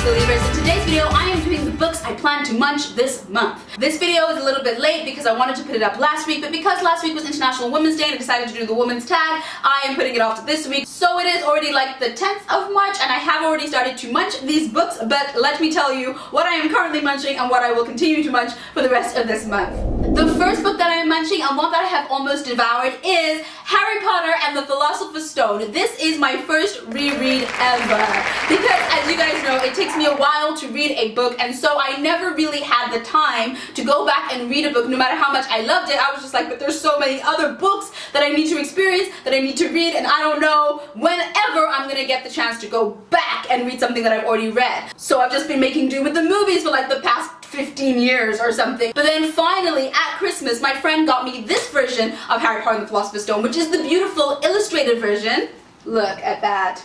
Believers. In today's video, I am doing the books I plan to munch this month. This video is a little bit late because I wanted to put it up last week, but because last week was International Women's Day and I decided to do the women's tag, I am putting it off to this week. So it is already like the 10th of March and I have already started to munch these books, but let me tell you what I am currently munching and what I will continue to munch for the rest of this month. The first book that I am munching and one that I have almost devoured is Harry Potter and the Philosopher's Stone. This is my first reread ever because, as you guys know, it takes me a while to read a book, and so I never really had the time to go back and read a book. No matter how much I loved it, I was just like, but there's so many other books that I need to experience, that I need to read, and I don't know whenever I'm gonna get the chance to go back and read something that I've already read. So I've just been making do with the movies for like the past 15 years or something. But then finally at Christmas, my friend got me this version of Harry Potter and the Philosopher's Stone, which is the beautiful illustrated version. Look at that.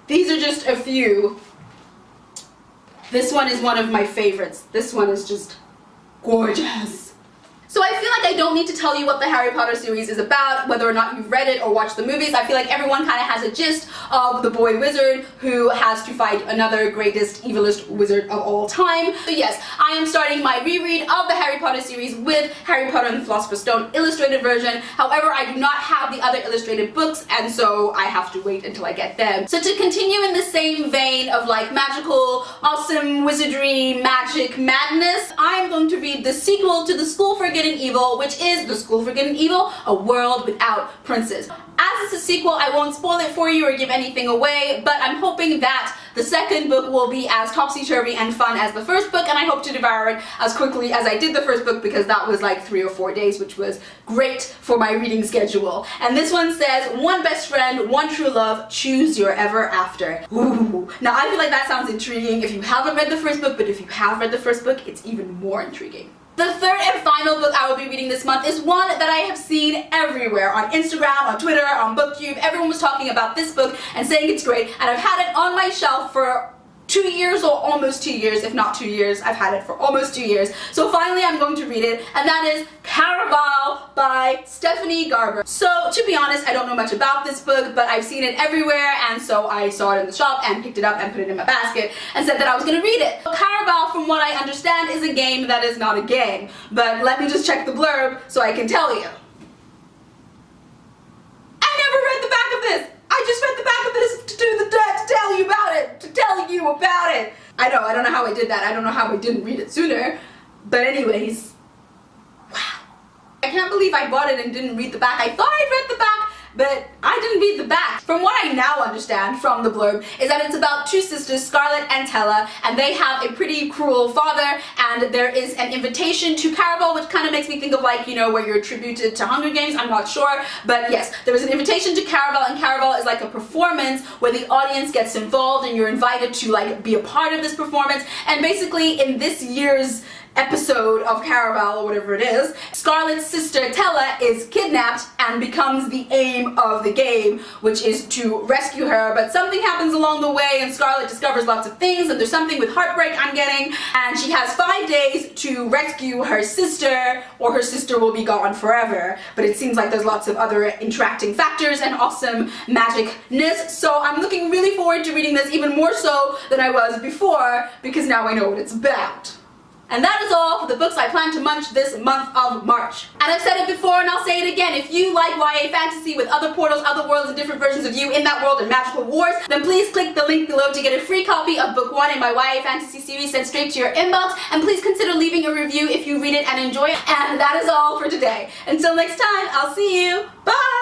These are just a few. This one is one of my favorites. This one is just gorgeous. So I feel like I don't need to tell you what the Harry Potter series is about, whether or not you've read it or watched the movies. I feel like everyone kind of has a gist of the boy wizard who has to fight another greatest, evilest wizard of all time. So yes, I am starting my reread of the Harry Potter series with Harry Potter and the Philosopher's Stone illustrated version. However, I do not have the other illustrated books, and so I have to wait until I get them. So to continue in the same vein of like magical, awesome wizardry, magic madness, I am going to read the sequel to The School for Good and Evil, which is The School for Good and Evil, A World Without Princes. As it's a sequel, I won't spoil it for you or give anything away, but I'm hoping that the second book will be as topsy-turvy and fun as the first book, and I hope to devour it as quickly as I did the first book because that was like 3 or 4 days, which was great for my reading schedule. And this one says, one best friend, one true love, choose your ever after. Ooh. Now I feel like that sounds intriguing if you haven't read the first book, but if you have read the first book, it's even more intriguing. The third and final book I will be reading this month is one that I have seen everywhere, on Instagram, on Twitter, on BookTube. Everyone was talking about this book and saying it's great, and I've had it on my shelf for 2 years or almost 2 years, if not 2 years. I've had it for almost 2 years. So finally I'm going to read it, and that is Caraval by Stephanie Garber. So to be honest, I don't know much about this book, but I've seen it everywhere, and so I saw it in the shop and picked it up and put it in my basket and said that I was going to read it. Caraval, from what I understand, is a game that is not a game, but let me just check the blurb so I can tell you. I never read the back of this! I just read the back of this to tell you about it, I don't know how I did that. I don't know how I didn't read it sooner. But anyways, wow. I can't believe I bought it and didn't read the back. I thought I'd read the back, but I didn't read the back. From what I now understand from the blurb is that it's about two sisters, Scarlett and Tella, and they have a pretty cruel father, and there is an invitation to Caraval, which kind of makes me think of like, you know, where you're attributed to Hunger Games. I'm not sure, but yes, there is an invitation to Caraval, and Caraval is like a performance where the audience gets involved and you're invited to like be a part of this performance. And basically in this year's episode of Caraval, or whatever it is, Scarlett's sister Tella is kidnapped and becomes the aim of the game, which is to rescue her, but something happens along the way and Scarlett discovers lots of things, and there's something with heartbreak I'm getting, and she has 5 days to rescue her sister, or her sister will be gone forever. But it seems like there's lots of other interacting factors and awesome magicness, so I'm looking really forward to reading this, even more so than I was before, because now I know what it's about. And that is all for the books I plan to munch this month of March. And I've said it before and I'll say it again, if you like YA fantasy with other portals, other worlds, and different versions of you in that world and magical wars, then please click the link below to get a free copy of book 1 in my YA fantasy series sent straight to your inbox, and please consider leaving a review if you read it and enjoy it. And that is all for today. Until next time, I'll see you. Bye!